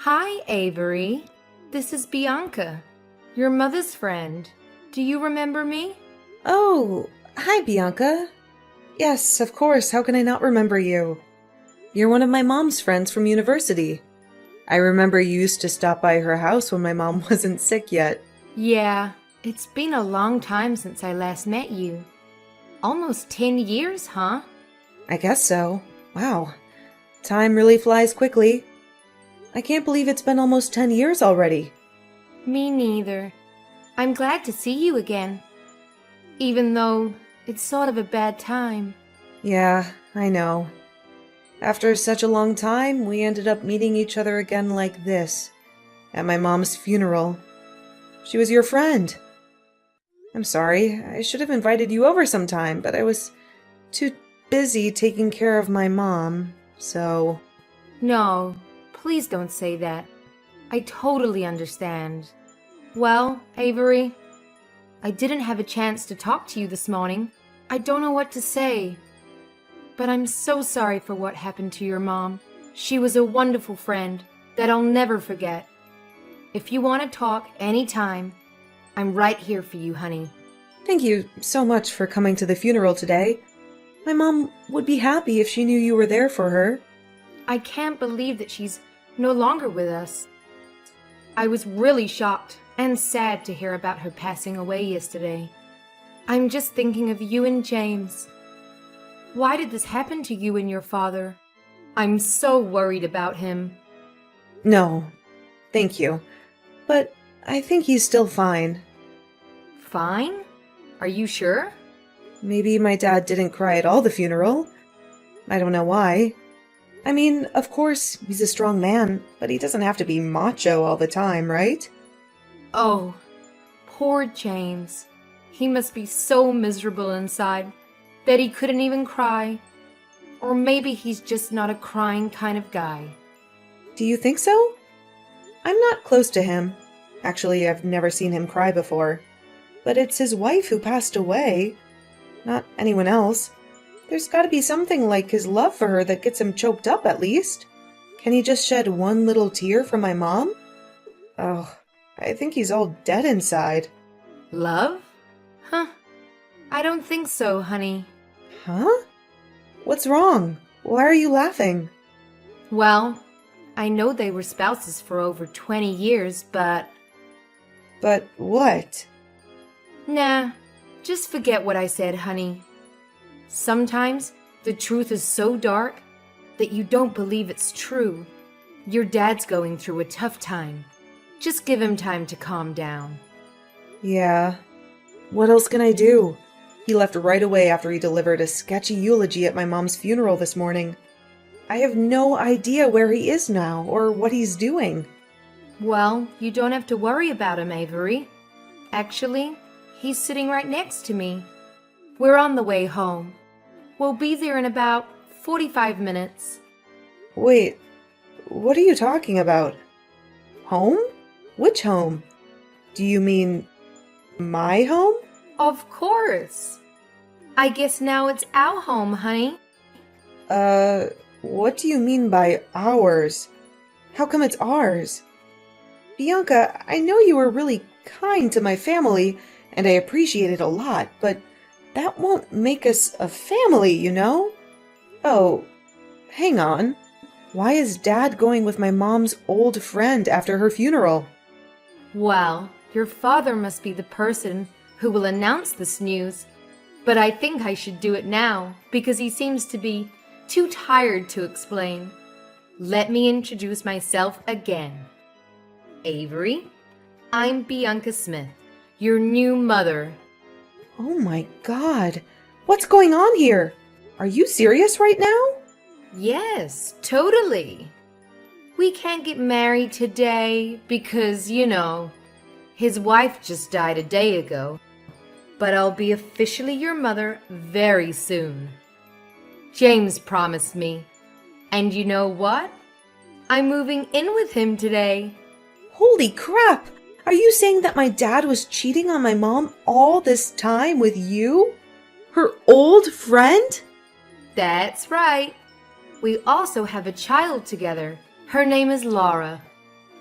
Hi, Avery. This is Bianca, your mother's friend. Do you remember me? Oh, hi, Bianca. Yes, of course, how can I not remember you? You're one of my mom's friends from university. I remember you used to stop by her house when my mom wasn't sick yet. Yeah, it's been a long time since I last met you. Almost 10 years, huh? I guess so. Wow. Time really flies quickly. I can't believe it's been almost 10 years already. Me neither. I'm glad to see you again. Even though it's sort of a bad time. Yeah, I know. After such a long time, we ended up meeting each other again like this, at my mom's funeral. She was your friend. I'm sorry, I should have invited you over sometime, but I was too busy taking care of my mom, so... No, please don't say that. I totally understand. Well, Avery, I didn't have a chance to talk to you this morning. I don't know what to say. But I'm so sorry for what happened to your mom. She was a wonderful friend that I'll never forget. If you want to talk anytime, I'm right here for you, honey. Thank you so much for coming to the funeral today. My mom would be happy if she knew you were there for her. I can't believe that she's no longer with us. I was really shocked and sad to hear about her passing away yesterday. I'm just thinking of you and James. Why did this happen to you and your father? I'm so worried about him. No, thank you. But I think he's still fine. Fine? Are you sure? Maybe my dad didn't cry at all the funeral. I don't know why. I mean, of course, he's a strong man, but he doesn't have to be macho all the time, right? Oh, poor James. He must be so miserable inside that he couldn't even cry. Or maybe he's just not a crying kind of guy. Do you think so? I'm not close to him. Actually, I've never seen him cry before. But it's his wife who passed away, not anyone else. There's gotta be something like his love for her that gets him choked up at least. Can he just shed one little tear for my mom? Oh, I think he's all dead inside. Love? Huh. I don't think so, honey. Huh? What's wrong? Why are you laughing? Well, I know they were spouses for over 20 years, but... But what? Nah, just forget what I said, honey. Sometimes the truth is so dark that you don't believe it's true. Your dad's going through a tough time. Just give him time to calm down. Yeah. What else can I do? He left right away after he delivered a sketchy eulogy at my mom's funeral this morning. I have no idea where he is now or what he's doing. Well, you don't have to worry about him, Avery. Actually, he's sitting right next to me. We're on the way home. We'll be there in about 45 minutes. Wait, what are you talking about? Home? Which home? Do you mean my home? Of course. I guess now it's our home, honey. What do you mean by ours? How come it's ours? Bianca, I know you were really kind to my family, and I appreciate it a lot, but that won't make us a family, you know? Oh, hang on. Why is Dad going with my mom's old friend after her funeral? Well, your father must be the person who will announce this news. But I think I should do it now because he seems to be too tired to explain. Let me introduce myself again. Avery, I'm Bianca Smith, your new mother. Oh my God. What's going on here? Are you serious right now? Yes, totally. We can't get married today because, his wife just died a day ago. But I'll be officially your mother very soon. James promised me. And you know what? I'm moving in with him today. Holy crap! Are you saying that my dad was cheating on my mom all this time with you? Her old friend? That's right. We also have a child together. Her name is Laura.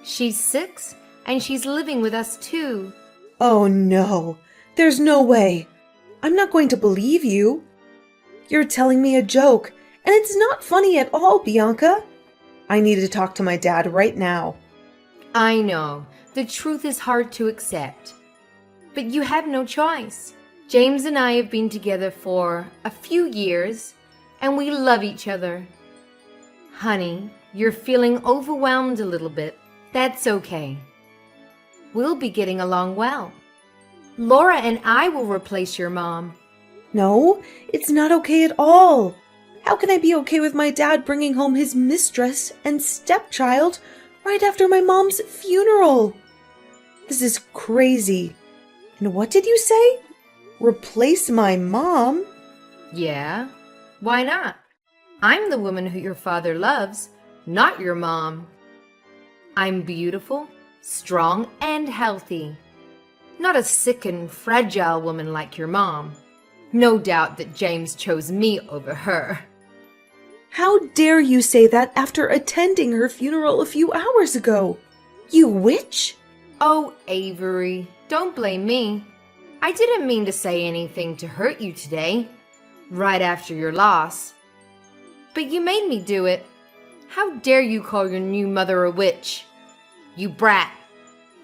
She's 6, and she's living with us too. Oh no, there's no way. I'm not going to believe you. You're telling me a joke, and it's not funny at all, Bianca. I need to talk to my dad right now. I know, the truth is hard to accept. But you have no choice. James and I have been together for a few years, and we love each other. Honey, you're feeling overwhelmed a little bit. That's okay. We'll be getting along well. Laura and I will replace your mom. No, it's not okay at all. How can I be okay with my dad bringing home his mistress and stepchild right after my mom's funeral? This is crazy. And what did you say? Replace my mom? Yeah, why not? I'm the woman who your father loves, not your mom. I'm beautiful, strong, and healthy. Not a sick and fragile woman like your mom. No doubt that James chose me over her. How dare you say that after attending her funeral a few hours ago? You witch! Oh, Avery, don't blame me. I didn't mean to say anything to hurt you today, right after your loss. But you made me do it. How dare you call your new mother a witch? You brat.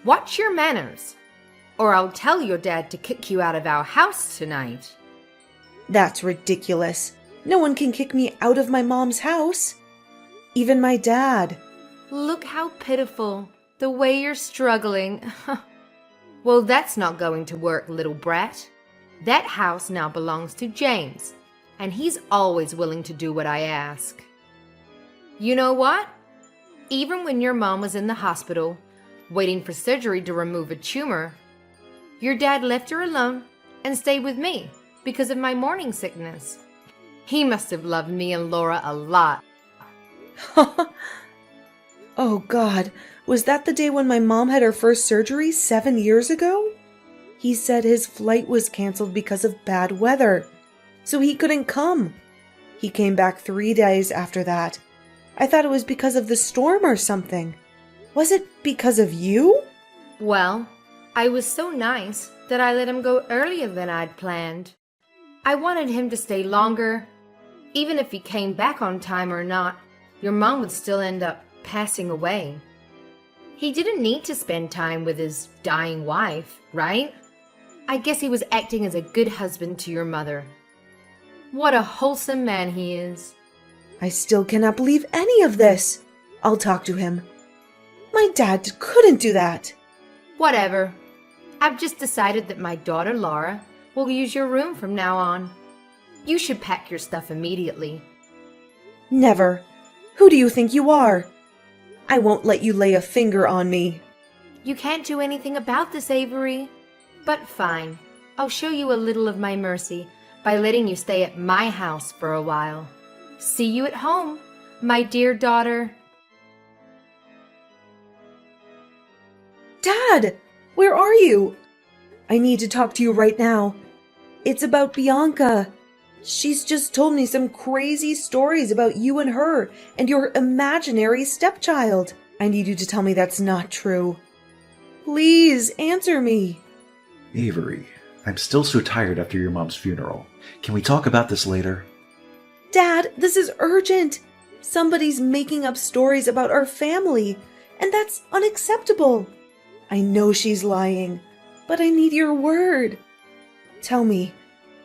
Watch your manners, or I'll tell your dad to kick you out of our house tonight. That's ridiculous. No one can kick me out of my mom's house. Even my dad. Look how pitiful, the way you're struggling. Well, that's not going to work, little brat. That house now belongs to James, and he's always willing to do what I ask. You know what? Even when your mom was in the hospital, waiting for surgery to remove a tumor, your dad left her alone and stayed with me because of my morning sickness. He must have loved me and Laura a lot. Oh God, was that the day when my mom had her first surgery 7 years ago? He said his flight was canceled because of bad weather, so he couldn't come. He came back 3 days after that. I thought it was because of the storm or something. Was it because of you? Well, I was so nice that I let him go earlier than I'd planned. I wanted him to stay longer. Even if he came back on time or not, your mom would still end up passing away. He didn't need to spend time with his dying wife, right? I guess he was acting as a good husband to your mother. What a wholesome man he is. I still cannot believe any of this. I'll talk to him. My dad couldn't do that. Whatever. I've just decided that my daughter Laura will use your room from now on. You should pack your stuff immediately. Never. Who do you think you are? I won't let you lay a finger on me. You can't do anything about this, Avery. But fine. I'll show you a little of my mercy by letting you stay at my house for a while. See you at home, my dear daughter. Dad, where are you? I need to talk to you right now. It's about Bianca. She's just told me some crazy stories about you and her and your imaginary stepchild. I need you to tell me that's not true. Please answer me. Avery, I'm still so tired after your mom's funeral. Can we talk about this later? Dad, this is urgent. Somebody's making up stories about our family, and that's unacceptable. I know she's lying, but I need your word. Tell me,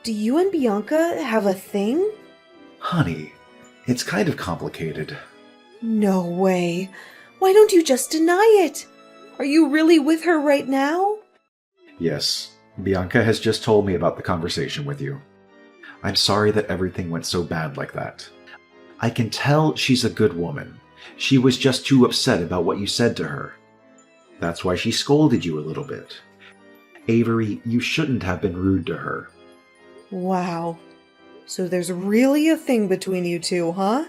do you and Bianca have a thing? Honey, it's kind of complicated. No way. Why don't you just deny it? Are you really with her right now? Yes, Bianca has just told me about the conversation with you. I'm sorry that everything went so bad like that. I can tell she's a good woman. She was just too upset about what you said to her. That's why she scolded you a little bit. Avery, you shouldn't have been rude to her. Wow. So there's really a thing between you two, huh?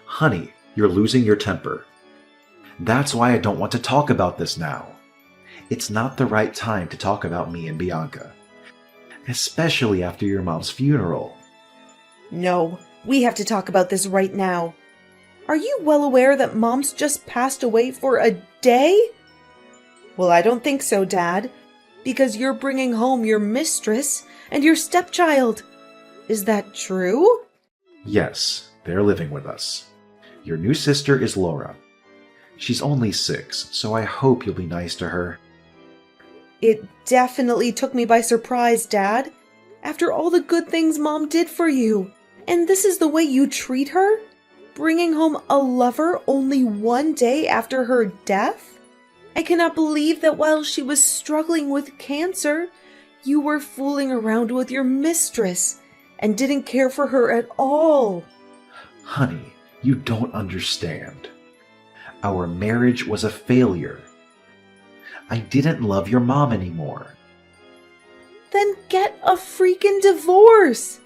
Honey, you're losing your temper. That's why I don't want to talk about this now. It's not the right time to talk about me and Bianca. Especially after your mom's funeral. No, we have to talk about this right now. Are you well aware that Mom's just passed away for a day? Well, I don't think so, Dad, because you're bringing home your mistress and your stepchild. Is that true? Yes, they're living with us. Your new sister is Laura. She's only 6, so I hope you'll be nice to her. It definitely took me by surprise, Dad. After all the good things Mom did for you. And this is the way you treat her? Bringing home a lover only one day after her death? I cannot believe that while she was struggling with cancer, you were fooling around with your mistress and didn't care for her at all. Honey, you don't understand. Our marriage was a failure. I didn't love your mom anymore. Then get a freaking divorce!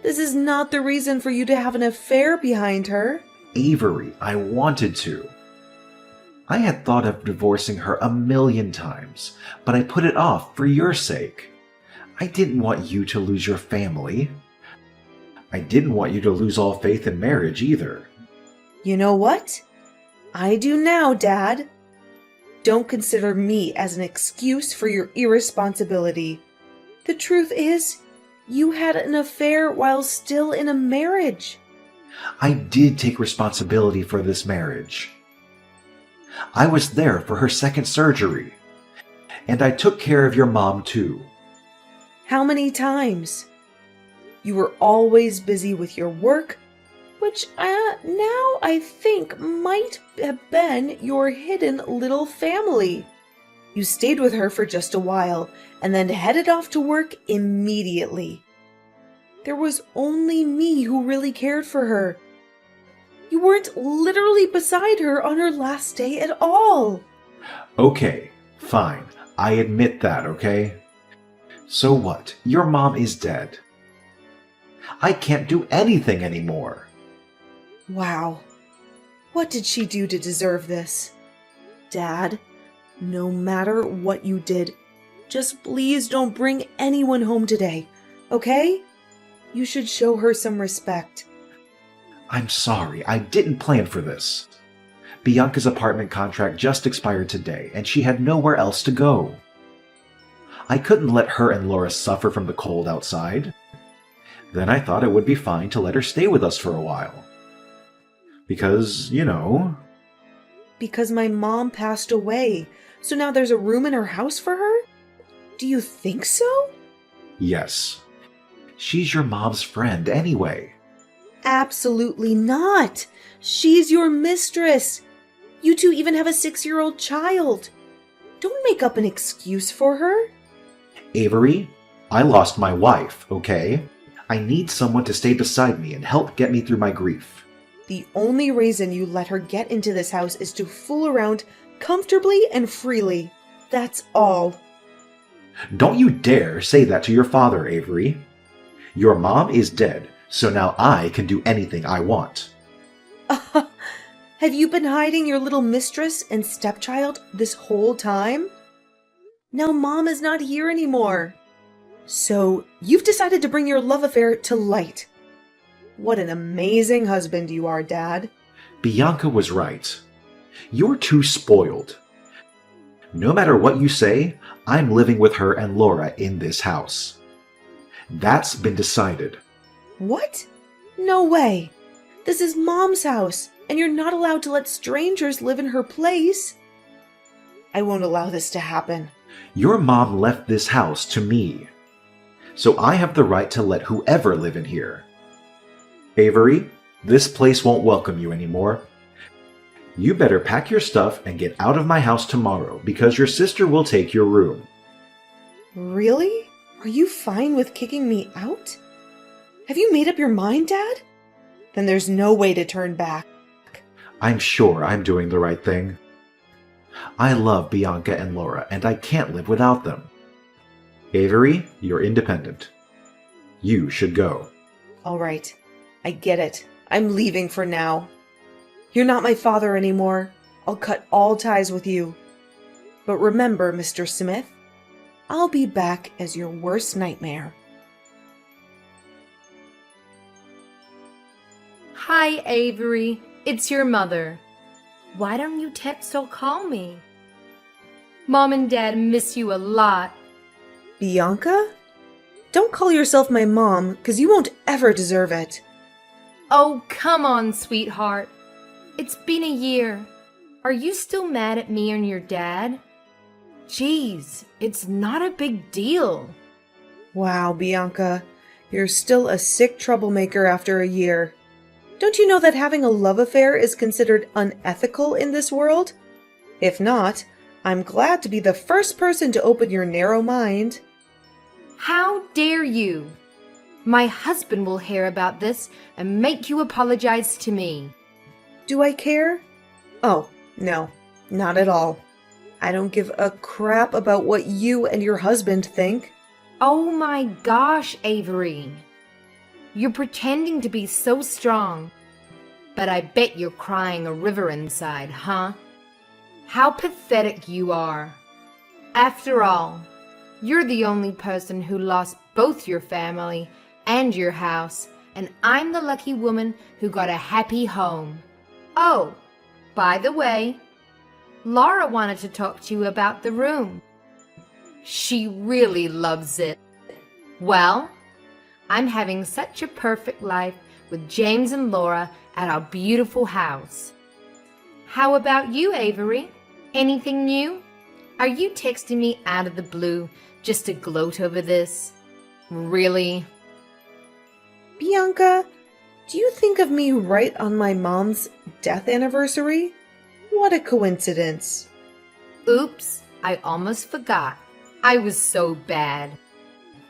This is not the reason for you to have an affair behind her. Avery, I wanted to. I had thought of divorcing her 1,000,000 times, but I put it off for your sake. I didn't want you to lose your family. I didn't want you to lose all faith in marriage either. You know what? I do now, Dad. Don't consider me as an excuse for your irresponsibility. The truth is, you had an affair while still in a marriage. I did take responsibility for this marriage. I was there for her second surgery. And I took care of your mom too. How many times? You were always busy with your work, which now I think might have been your hidden little family. You stayed with her for just a while and then headed off to work immediately. There was only me who really cared for her. You weren't literally beside her on her last day at all. Okay, fine. I admit that, okay? So what? Your mom is dead. I can't do anything anymore. Wow. What did she do to deserve this? Dad, no matter what you did, just please don't bring anyone home today, okay? You should show her some respect. I'm sorry, I didn't plan for this. Bianca's apartment contract just expired today, and she had nowhere else to go. I couldn't let her and Laura suffer from the cold outside. Then I thought it would be fine to let her stay with us for a while. Because, you know... Because my mom passed away, so now there's a room in her house for her? Do you think so? Yes. She's your mom's friend anyway. Absolutely not. She's your mistress. You two even have a 6-year-old child. Don't make up an excuse for her. Avery, I lost my wife, okay? I need someone to stay beside me and help get me through my grief. The only reason you let her get into this house is to fool around comfortably and freely. That's all. Don't you dare say that to your father, Avery. Your mom is dead, so now I can do anything I want. Have you been hiding your little mistress and stepchild this whole time? Now Mom is not here anymore. So you've decided to bring your love affair to light. What an amazing husband you are, Dad. Bianca was right. You're too spoiled. No matter what you say, I'm living with her and Laura in this house. That's been decided. What? No way. This is Mom's house, and you're not allowed to let strangers live in her place. I won't allow this to happen. Your mom left this house to me, so I have the right to let whoever live in here. Avery, this place won't welcome you anymore. You better pack your stuff and get out of my house tomorrow, because your sister will take your room. Really? Are you fine with kicking me out? Have you made up your mind, Dad? Then there's no way to turn back. I'm sure I'm doing the right thing. I love Bianca and Laura, and I can't live without them. Avery, you're independent. You should go. All right. I get it. I'm leaving for now. You're not my father anymore. I'll cut all ties with you. But remember, Mr. Smith, I'll be back as your worst nightmare. Hi, Avery. it's your mother. Why don't you text or call me? Mom and Dad miss you a lot. Bianca? Don't call yourself my mom, 'cause you won't ever deserve it. Oh, come on, sweetheart. It's been a year. Are you still mad at me and your dad? Geez, it's not a big deal. Wow, Bianca, you're still a sick troublemaker after a year. Don't you know that having a love affair is considered unethical in this world? If not, I'm glad to be the first person to open your narrow mind. How dare you? My husband will hear about this and make you apologize to me. Do I care? Oh, no, not at all. I don't give a crap about what you and your husband think. Oh my gosh, Avery. You're pretending to be so strong, but I bet you're crying a river inside, huh? How pathetic you are. After all, you're the only person who lost both your family and your house, and I'm the lucky woman who got a happy home. Oh, by the way, Laura wanted to talk to you about the room. She really loves it. Well, I'm having such a perfect life with James and Laura at our beautiful house. How about you, Avery? Anything new? Are you texting me out of the blue just to gloat over this? Really? Bianca, do you think of me right on my mom's death anniversary? What a coincidence. Oops, I almost forgot. I was so bad.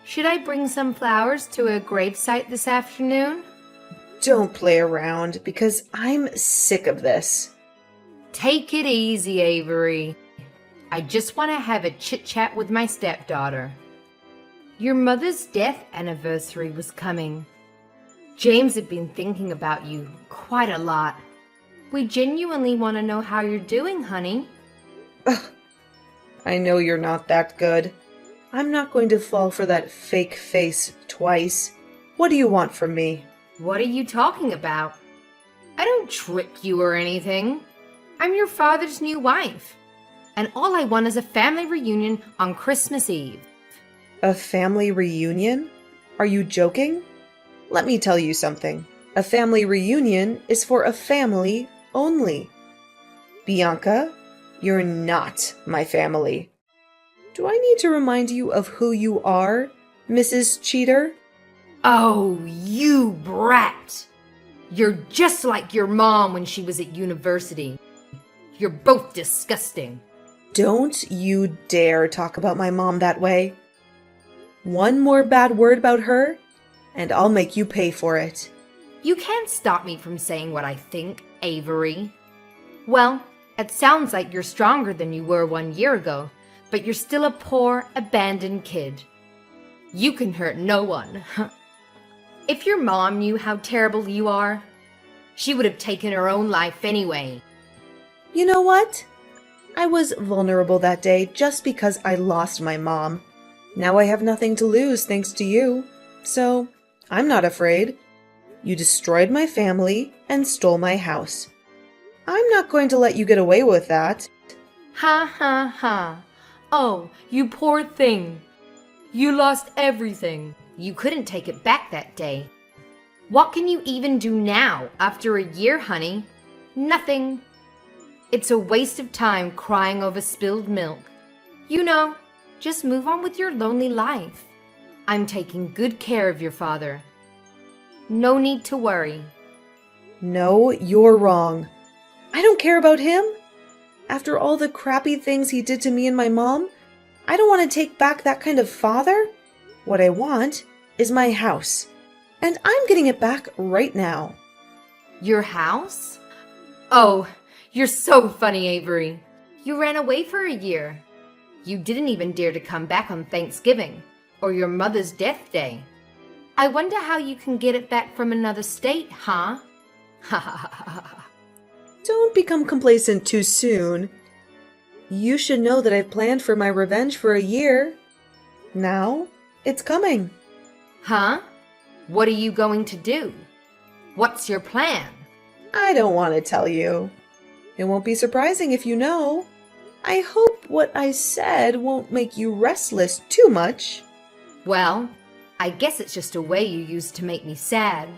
Should I bring some flowers to her gravesite this afternoon? Don't play around, because I'm sick of this. Take it easy, Avery. I just want to have a chit-chat with my stepdaughter. Your mother's death anniversary was coming. James had been thinking about you quite a lot. We genuinely want to know how you're doing, honey. Ugh, I know you're not that good. I'm not going to fall for that fake face twice. What do you want from me? What are you talking about? I don't trick you or anything. I'm your father's new wife. And all I want is a family reunion on Christmas Eve. A family reunion? Are you joking? Let me tell you something. A family reunion is for a family only. Bianca, you're not my family. Do I need to remind you of who you are, Mrs. Cheater? Oh, you brat! You're just like your mom when she was at university. You're both disgusting. Don't you dare talk about my mom that way. One more bad word about her, and I'll make you pay for it. You can't stop me from saying what I think, Avery. Well, it sounds like you're stronger than you were 1 year ago, but you're still a poor, abandoned kid. You can hurt no one. If your mom knew how terrible you are, she would have taken her own life anyway. You know what? I was vulnerable that day just because I lost my mom. Now I have nothing to lose thanks to you, so I'm not afraid. You destroyed my family and stole my house. I'm not going to let you get away with that. Ha ha ha. Oh, you poor thing. You lost everything. You couldn't take it back that day. What can you even do now after a year, honey? Nothing. It's a waste of time crying over spilled milk. You know, just move on with your lonely life. I'm taking good care of your father. No need to worry. No, you're wrong. I don't care about him. After all the crappy things he did to me and my mom, I don't want to take back that kind of father. What I want is my house. And I'm getting it back right now. Your house? Oh, you're so funny, Avery. You ran away for a year. You didn't even dare to come back on Thanksgiving or your mother's death day. I wonder how you can get it back from another state, huh? Ha ha ha ha ha. Don't become complacent too soon. You should know that I've planned for my revenge for a year. Now, it's coming. Huh? What are you going to do? What's your plan? I don't want to tell you. It won't be surprising if you know. I hope what I said won't make you restless too much. Well, I guess it's just a way you use to make me sad.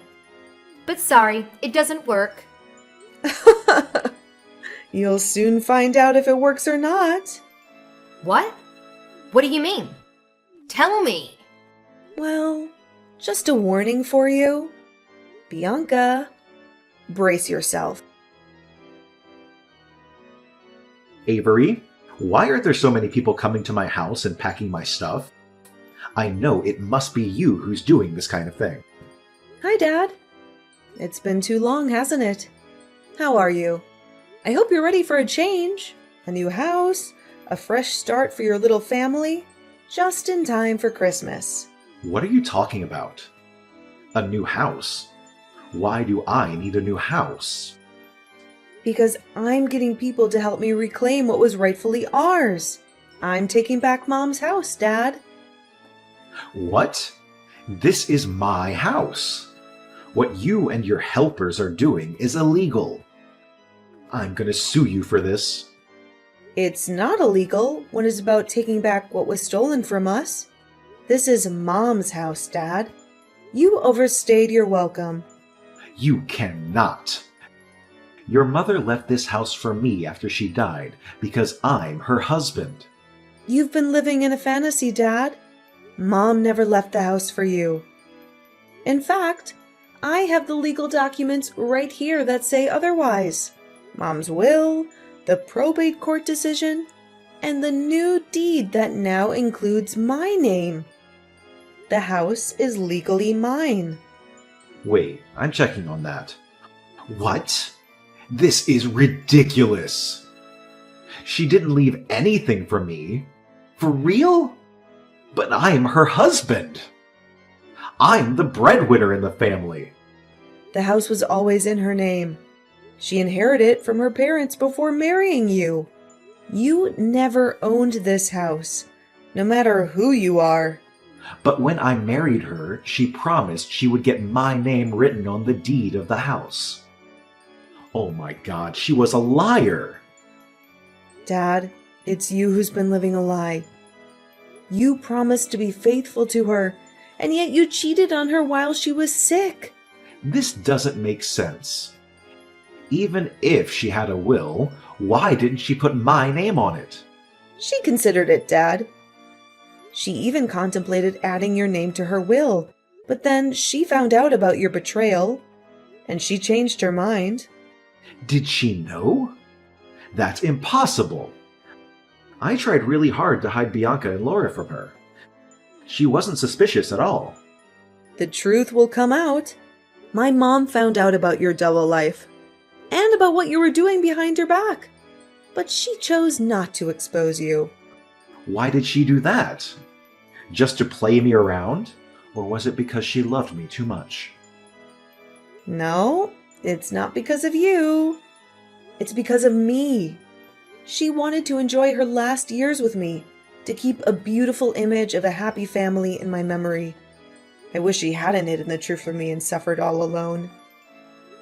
But sorry, it doesn't work. You'll soon find out if it works or not. What? What do you mean? Tell me. Well, just a warning for you. Bianca, brace yourself. Avery, why are there so many people coming to my house and packing my stuff? I know it must be you who's doing this kind of thing. Hi, Dad. It's been too long, hasn't it? How are you? I hope you're ready for a change. A new house, a fresh start for your little family, just in time for Christmas. What are you talking about? A new house? Why do I need a new house? Because I'm getting people to help me reclaim what was rightfully ours. I'm taking back Mom's house, Dad. What? This is my house. What you and your helpers are doing is illegal. I'm gonna sue you for this. It's not illegal when it's about taking back what was stolen from us. This is Mom's house, Dad. You overstayed your welcome. You cannot. Your mother left this house for me after she died because I'm her husband. You've been living in a fantasy, Dad. Mom never left the house for you. In fact, I have the legal documents right here that say otherwise. Mom's will, the probate court decision, and the new deed that now includes my name. The house is legally mine. Wait, I'm checking on that. What? This is ridiculous. She didn't leave anything for me. For real? But I'm her husband. I'm the breadwinner in the family. The house was always in her name. She inherited it from her parents before marrying you. You never owned this house, no matter who you are. But when I married her, she promised she would get my name written on the deed of the house. Oh my God, she was a liar. Dad, it's you who's been living a lie. You promised to be faithful to her, and yet you cheated on her while she was sick. This doesn't make sense. Even if she had a will, why didn't she put my name on it? She considered it, Dad. She even contemplated adding your name to her will, but then she found out about your betrayal, and she changed her mind. Did she know? That's impossible. I tried really hard to hide Bianca and Laura from her. She wasn't suspicious at all. The truth will come out. My mom found out about your double life, and about what you were doing behind her back, but she chose not to expose you. Why did she do that? Just to play me around? Or was it because she loved me too much? No, it's not because of you. It's because of me. She wanted to enjoy her last years with me, to keep a beautiful image of a happy family in my memory. I wish she hadn't hidden the truth from me and suffered all alone.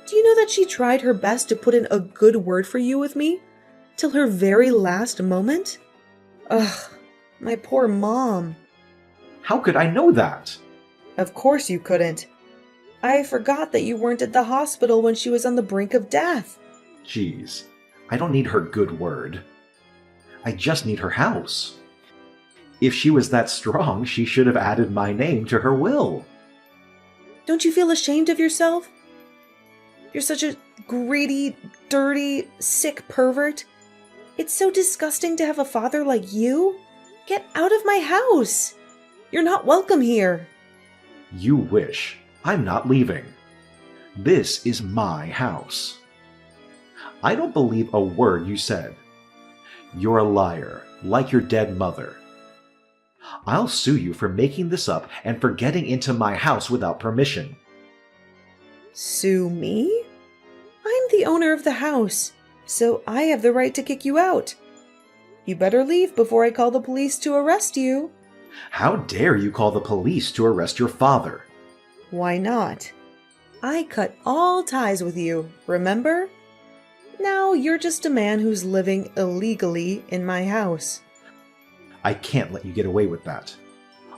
Do you know that she tried her best to put in a good word for you with me? Till her very last moment? Ugh, my poor mom. How could I know that? Of course you couldn't. I forgot that you weren't at the hospital when she was on the brink of death. Jeez, I don't need her good word. I just need her house. If she was that strong, she should have added my name to her will. Don't you feel ashamed of yourself? You're such a greedy, dirty, sick pervert. It's so disgusting to have a father like you. Get out of my house. You're not welcome here. You wish. I'm not leaving. This is my house. I don't believe a word you said. You're a liar, like your dead mother. I'll sue you for making this up and for getting into my house without permission. Sue me? I'm the owner of the house, so I have the right to kick you out. You better leave before I call the police to arrest you. How dare you call the police to arrest your father? Why not? I cut all ties with you, remember? Now you're just a man who's living illegally in my house. I can't let you get away with that.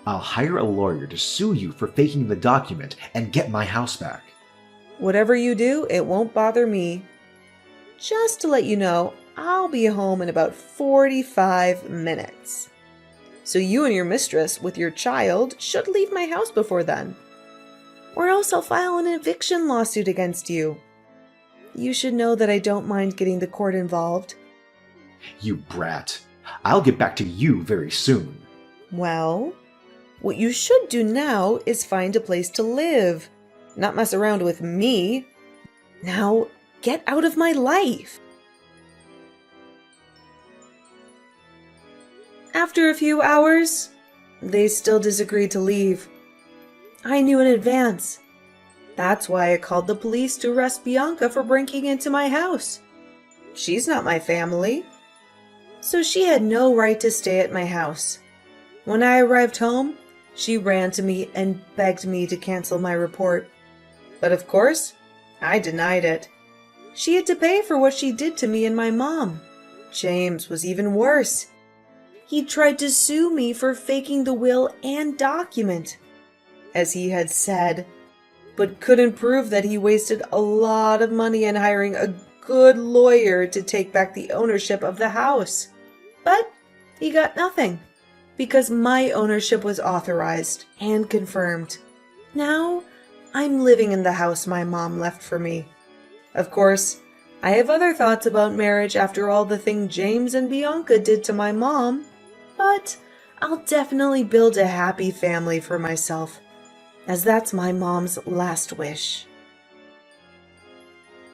I'll hire a lawyer to sue you for faking the document and get my house back. Whatever you do, it won't bother me. Just to let you know, I'll be home in about 45 minutes. So you and your mistress with your child should leave my house before then. Or else I'll file an eviction lawsuit against you. You should know that I don't mind getting the court involved. You brat. I'll get back to you very soon. Well, what you should do now is find a place to live, not mess around with me. Now, get out of my life. After a few hours, they still disagreed to leave. I knew in advance. That's why I called the police to arrest Bianca for breaking into my house. She's not my family, so she had no right to stay at my house. When I arrived home, she ran to me and begged me to cancel my report. But of course, I denied it. She had to pay for what she did to me and my mom. James was even worse. He tried to sue me for faking the will and document, as he had said, but couldn't prove that he wasted a lot of money in hiring a good lawyer to take back the ownership of the house. But he got nothing, because my ownership was authorized and confirmed. Now, I'm living in the house my mom left for me. Of course, I have other thoughts about marriage after all the thing James and Bianca did to my mom, but I'll definitely build a happy family for myself, as that's my mom's last wish.